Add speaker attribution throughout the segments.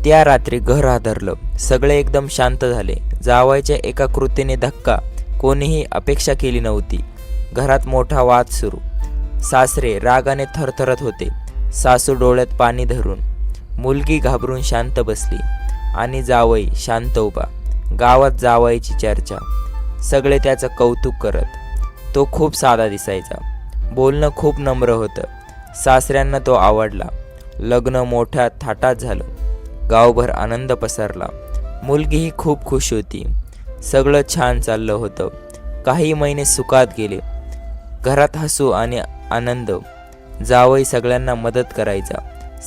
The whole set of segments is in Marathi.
Speaker 1: त्या रात्री घर हादरलं. सगळे एकदम शांत झाले. जावयाच्या एका कृतीने धक्का कोणीही अपेक्षा केली नव्हती. घरात मोठा वाद सुरू. सासरे रागाने थरथरत होते. सासू डोळ्यात पाणी धरून. मुलगी घाबरून शांत बसली आणि जावई शांत उभा. गावात जावयाची चर्चा. सगळे त्याचं कौतुक करत. तो खूप साधा दिसायचा. बोलणं खूप नम्र होतं. सासऱ्यांना तो आवडला. लग्न मोठ्या थाटात झालं. गावभर आनंद पसरला. मुलगीही खूप खुश होती. सगळं छान चाललं होतं. काही महिने सुखात गेले. घरात हसू आणि आनंद. जावई सगळ्यांना मदत करायचा.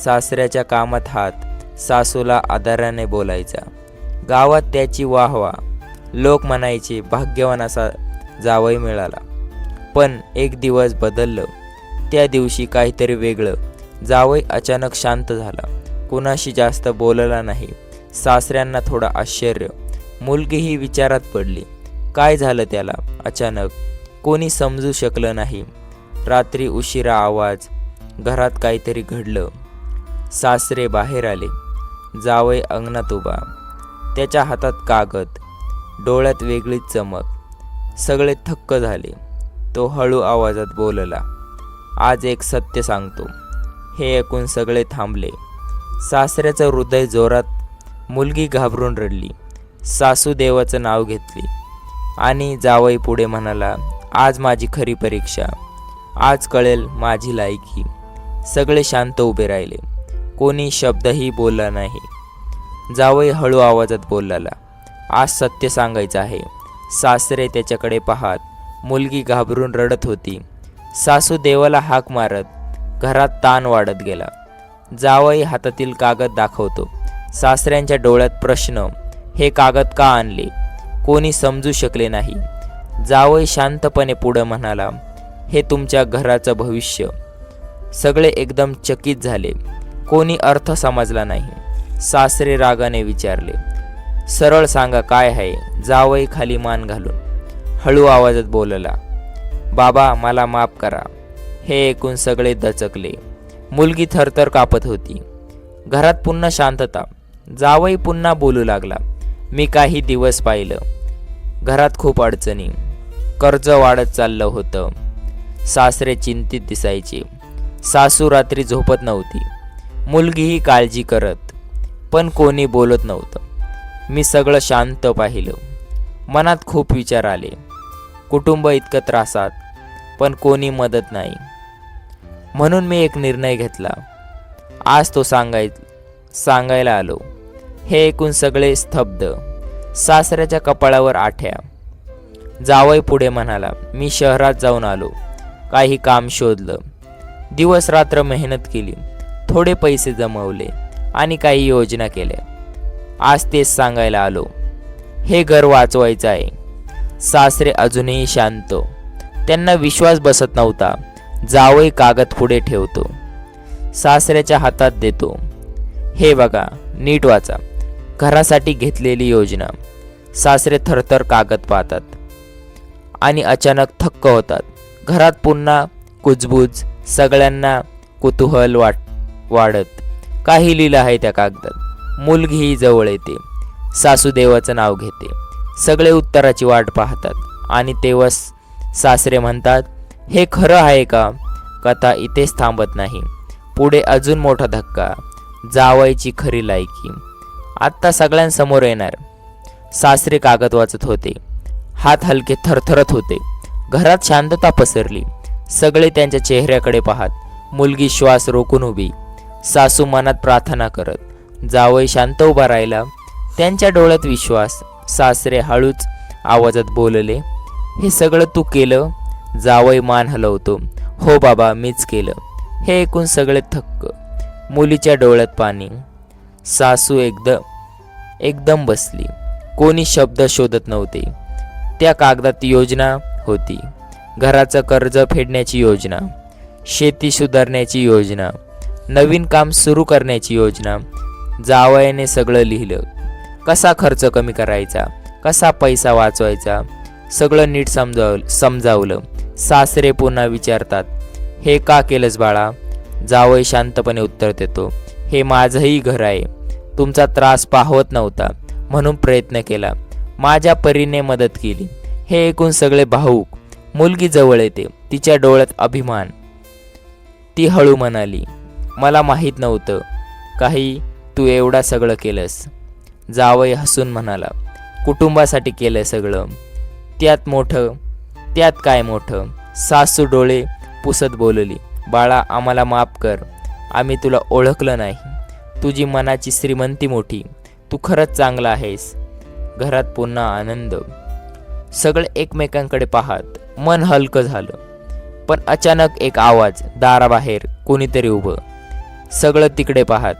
Speaker 1: सासऱ्याच्या कामात हात. सासूला आदराने बोलायचा. गावात त्याची वाहवा. लोक म्हणायचे भाग्यवान असा जावई मिळाला. पण एक दिवस बदललं. त्या दिवशी काहीतरी वेगळं. जावई अचानक शांत झाला. कुणाशी जास्त बोलला नाही. सासऱ्यांना थोडं आश्चर्य. मुलगीही विचारात पडली. काय झालं त्याला अचानक? कोणी समजू शकलं नाही. रात्री उशिरा आवाज. घरात काहीतरी घडलं. सासरे बाहेर आले. जावई अंगणात उभा. त्याच्या हातात कागद. डोळ्यात वेगळीच चमक. सगळे थक्क झाले. तो हळू आवाजात बोलला, आज एक सत्य सांगतो. हे ऐकून सगळे थांबले. सासऱ्याचं हृदय जोरात. मुलगी घाबरून रडली. सासू देवाचं नाव घेतली आणि जावई पुढे म्हणाला, आज माझी खरी परीक्षा. आज कळेल माझी लायकी. सगळे शांत उभे राहिले. कोणी शब्दही बोलला नाही. जावई हळू आवाजात बोलला, आज सत्य सांगायचं आहे. सासरे त्याच्याकडे पाहत. मुलगी घाबरून रडत होती. सासू देवाला हाक मारत. घरात ताण वाढत गेला. जावई हातातील कागद दाखवतो. सासऱ्यांच्या डोळ्यात प्रश्न, हे कागद का आणले? कोणी समजू शकले नाही. जावई शांतपणे पुढे म्हणाला, हे तुमच्या घराचं भविष्य. सगळे एकदम चकित झाले. कोणी अर्थ समजला नाही. सासरे रागाने विचारले, सरळ सांगा काय आहे? जावई खाली मान घालून हळू आवाजात बोलला, बाबा मला माफ करा. हे ऐकून सगळे दचकले. मुलगी थरथर कापत होती. घरात पुन्हा शांतता. जावई पुन्हा बोलू लागला, मी काही दिवस पाहिलं. घरात खूप अडचणी. कर्ज वाढत चाललं होतं. सासरे चिंतित दिसायचे. सासू रात्री झोपत नव्हती. मुलगीही काळजी करत. पण कोणी बोलत नव्हतं. मी सगळं शांत पाहिलं. मनात खूप विचार आले. कुटुंब इतकं त्रासात, पण कोणी मदत नाही. म्हणून मी एक निर्णय घेतला. आज तो सांगायला आलो. हे ऐकून सगळे स्तब्ध. सासऱ्याच्या कपाळावर आठ्या. जावई पुढे म्हणाला, मी शहरात जाऊन आलो. काही काम शोधलं. दिवस रात्र मेहनत केली. थोडे पैसे जमवले आणि काही योजना केल्या. आज तेच सांगायला आलो. हे घर वाचवायचं आहे. सासरे अजूनही शांत. त्यांना विश्वास बसत नव्हता. जावई कागद पुढे ठेवतो. सासऱ्याच्या हातात देतो. हे बघा, नीट वाचा. घरासाठी घेतलेली योजना. सासरे थरथर कागद पाहतात आणि अचानक थक्क होतात. घरात पुन्हा कुजबूज. सगळ्यांना कुतूहल वाढत. काही लिहिलं आहे त्या कागदात. मुलगीही जवळ येते. सासू देवाचं नाव घेते. सगळे उत्तराची वाट पाहतात आणि तेव्हा सासरे म्हणतात, हे खरं आहे का? कथा इथेच थांबत नाही. पुढे अजून मोठा धक्का. जावयाची खरी लायकी आत्ता सगळ्यांसमोर येणार. सासरे कागद वाचत होते. हात हलके थरथरत होते. घरात शांतता पसरली. सगळे त्यांच्या चेहऱ्याकडे पाहत. मुलगी श्वास रोखून उभी. सासू मनात प्रार्थना करत. जावई शांत उभा राहिला. त्यांच्या डोळ्यात विश्वास. सासरे हळूच आवाजात बोलले, हे सगळं तू केलं? जावई मान हलवतो, हो बाबा मीच केलं. हे ऐकून सगळे थक्क. मुलीच्या डोळ्यात पाणी. सासू एकदम बसली. कोणी शब्द शोधत नव्हते. त्या कागदात योजना होती. घराचं कर्ज फेडण्याची योजना, शेती सुधारण्याची योजना, नवीन काम सुरू करण्याची योजना. जावयाने सगळं लिहिलं. कसा खर्च कमी करायचा, कसा पैसा वाचवायचा, सगळं नीट समजावलं. सासरे पुन्हा विचारतात, हे का केलंस बाळा? जावई शांतपणे उत्तर देतो, हे माझंही घर आहे. तुमचा त्रास पाहवत नव्हता म्हणून प्रयत्न केला, माझ्या परीने मदत केली. हे ऐकून सगळे भाऊक. मुलगी जवळ येते, तिच्या डोळ्यात अभिमान. ती हळू म्हणाली, मला माहीत नव्हतं काही तू एवढा सगळं केलंस. जावई हसून म्हणाला, कुटुंबासाठी केलं सगळं, त्यात काय मोठं. सासू डोळे पुसत बोलली, बाळा आम्हाला माफ कर, आम्ही तुला ओळखलं नाही. तुझी मनाची श्रीमंती मोठी, तू खरंच चांगला आहेस. घरात पुन्हा आनंद. सगळे एकमेकांकडे पाहत मन हलकं झालं. पण अचानक एक आवाज, दाराबाहेर कोणीतरी उभं. सगळं तिकडे पाहत.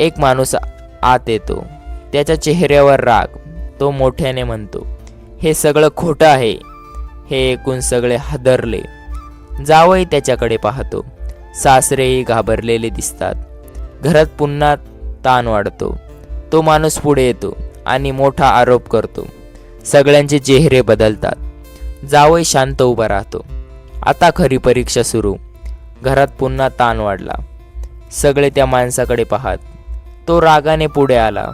Speaker 1: एक माणूस आत येतो, त्याच्या चेहऱ्यावर राग. तो मोठ्याने म्हणतो, हे सगळं खोटं आहे. हे ऐकून सगळे हादरले. जावई त्याच्याकडे पाहतो. सासरेही घाबरलेले दिसतात. घरात पुन्हा ताण वाढतो. तो माणूस पुढे येतो आणि मोठा आरोप करतो. सगळ्यांचे चेहरे बदलतात. जावई शांत उभा राहतो. आता खरी परीक्षा सुरू. घरात पुन्हा ताण वाढला. सगळे त्या माणसाकडे पाहत. तो रागाने पुढे आला.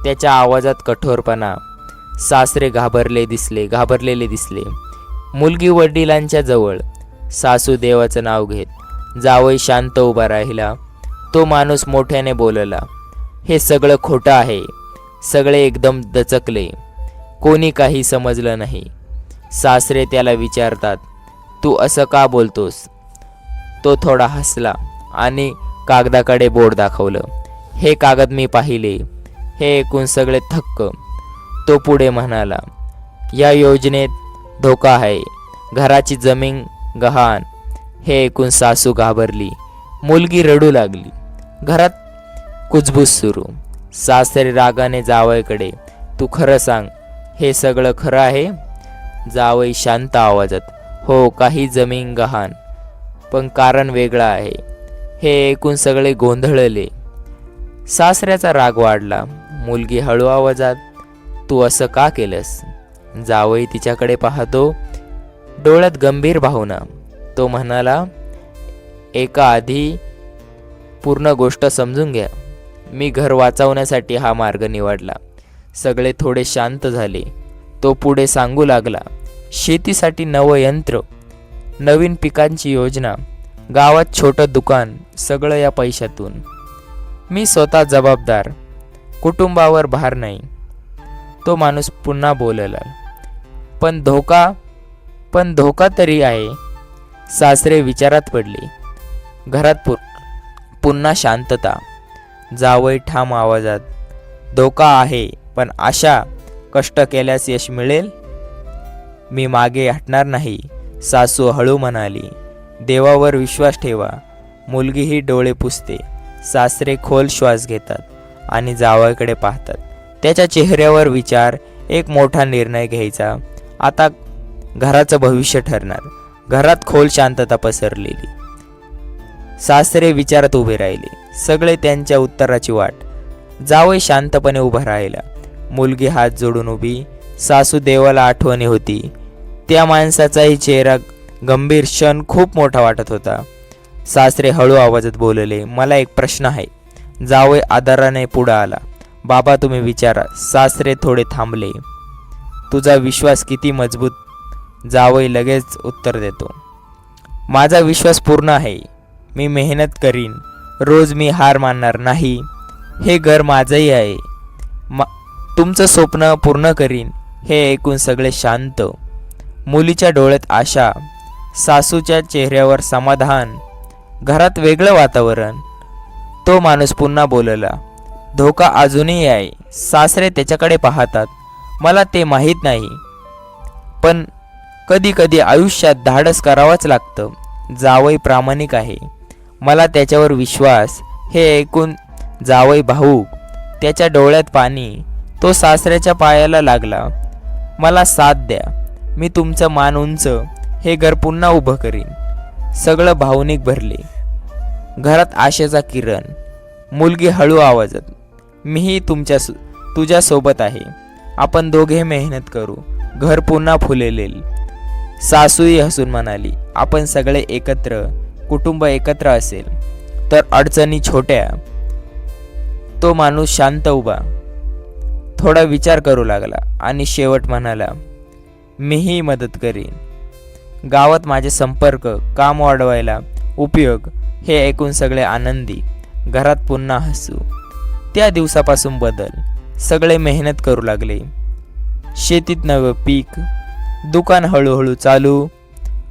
Speaker 1: त्याच्या आवाजात कठोरपणा. सासरे घाबरलेले दिसले. मुलगी वडिलांच्या जवळ. सासू देवाचं नाव घेत. जावई शांत उभा राहिला. तो माणूस मोठ्याने बोलला, हे सगळं खोटं आहे. सगळे एकदम दचकले. कोणी काही समजलं नाही. सासरे त्याला विचारतात, तू असं का बोलतोस? तो थोडा हसला आणि कागदाकडे बोट दाखवलं. हे कागद मी पाहिले. हे ऐकून सगळे थक्क. तो पुढे म्हणाला, या योजनेत धोका आहे. घराची जमीन गहाण. हे ऐकून सासू घाबरली. मुलगी रडू लागली. घरात कुजबूज सुरू. सासरे रागाने जावईकडे, तू खरं सांग, हे सगळं खरं आहे? जावई शांत आवाजात, हो, काही जमीन गहाण, पण कारण वेगळं आहे. हे ऐकून सगळे गोंधळले. सासऱ्याचा राग वाढला. मुलगी हळू आवाजात, तू असं का केलंस? जावई तिच्याकडे पाहतो. डोळ्यात गंभीर भावना. तो म्हणाला, एका आधी पूर्ण गोष्ट समजून घ्या. मी घर वाचवण्यासाठी हा मार्ग निवडला. सगळे थोडे शांत झाले. तो पुढे सांगू लागला, शेतीसाठी नवं यंत्र, नवीन पिकांची योजना, गावात छोटं दुकान, सगळं या पैशातून. मी स्वतः जबाबदार, कुटुंबावर भार नाही. तो माणूस पुन्हा बोलला, पण धोका तरी आहे. सासरे विचारात पडले. घरात पुन्हा शांतता. जावई ठाम आवाजात, धोका आहे, पण आशा, कष्ट केल्यास यश मिळेल. मी मागे हटणार नाही. सासू हळू म्हणाली, देवावर विश्वास ठेवा. मुलगीही डोळे पुसते. सासरे खोल श्वास घेतात आणि जावईकडे पाहतात. त्याच्या चेहऱ्यावर विचार. एक मोठा निर्णय घ्यायचा. आता घराचं भविष्य ठरणार. घरात खोल शांतता पसरलेली. सासरे विचारात उभे राहिले. सगळे त्यांच्या उत्तराची वाट. जावई शांतपणे उभा राहिला. मुलगी हात जोडून उभी. सासू देवाला आठवणी होती. त्या माणसाचाही चेहरा गंभीर, क्षण खूप मोठा वाटत होता. सासरे हळू आवाजात बोलले, मला एक प्रश्न आहे. जावई आदराने पुढे आला. बाबा तुम्ही विचारा. सासरे थोडे थांबले. तुझा विश्वास किती मजबूत? जावई लगेच उत्तर देतो, माझा विश्वास पूर्ण आहे. मी मेहनत करीन. रोज मी हार मानणार नाही. हे घर माझंही आहे. तुमचं स्वप्न पूर्ण करीन. हे ऐकून सगळे शांत. मुलीच्या डोळ्यात आशा. सासूच्या चेहऱ्यावर समाधान. घरात वेगळं वातावरण. तो माणूस पुन्हा बोलला, धोका अजूनही आहे. सासरे त्याच्याकडे पाहतात. मला ते माहीत नाही, पण कधी कधी आयुष्यात धाडस करावंच लागतं. जावई प्रामाणिक आहे. मला त्याच्यावर विश्वास. हे ऐकून जावई भाऊक. त्याच्या डोळ्यात पाणी. तो सासऱ्याच्या पायाला लागला. मला साथ द्या. मी तुमचं मान उंच. हे घर पुन्हा उभं करीन. सगळं भावनिक भरले. घरात आशेचा किरण. मुलगी हळू आवाजात, मीही तुझ्यासोबत आहे. आपण दोघे मेहनत करू. घर पुन्हा फुलेल. सासूही हसून म्हणाली, आपण सगळे एकत्र, कुटुंब एकत्र असेल तर अडचणी छोट्या तो माणूस शांत उभा, थोडा विचार करू लागला आणि शेवट म्हणाला, मीही मदत करीन. गावात माझे संपर्क, काम वाढवायला, उपयोग हे ऐकून सगळे आनंदी. घरात पुन्हा हसू. त्या दिवसापासून बदल. सगळे मेहनत करू लागले. शेतीत नवं पीक, दुकान हळूहळू चालू,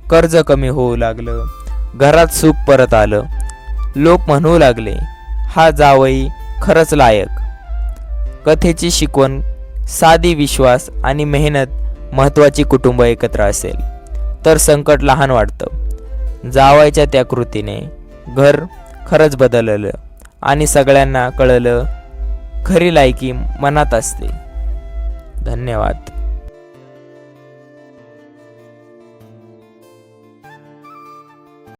Speaker 1: कर्ज कमी होऊ लागलं, घरात सुख परत आलं. लोक म्हणू लागले, हा जावई खरंच लायक. कथेची शिकवण साधी, विश्वास आणि मेहनत महत्त्वाची. कुटुंब एकत्र असेल तर संकट लहान वाटतं. जावायच्या त्या कृतीने घर खरंच बदललं आणि सगळ्यांना कळलं, खरी लायकी मनात असते. धन्यवाद.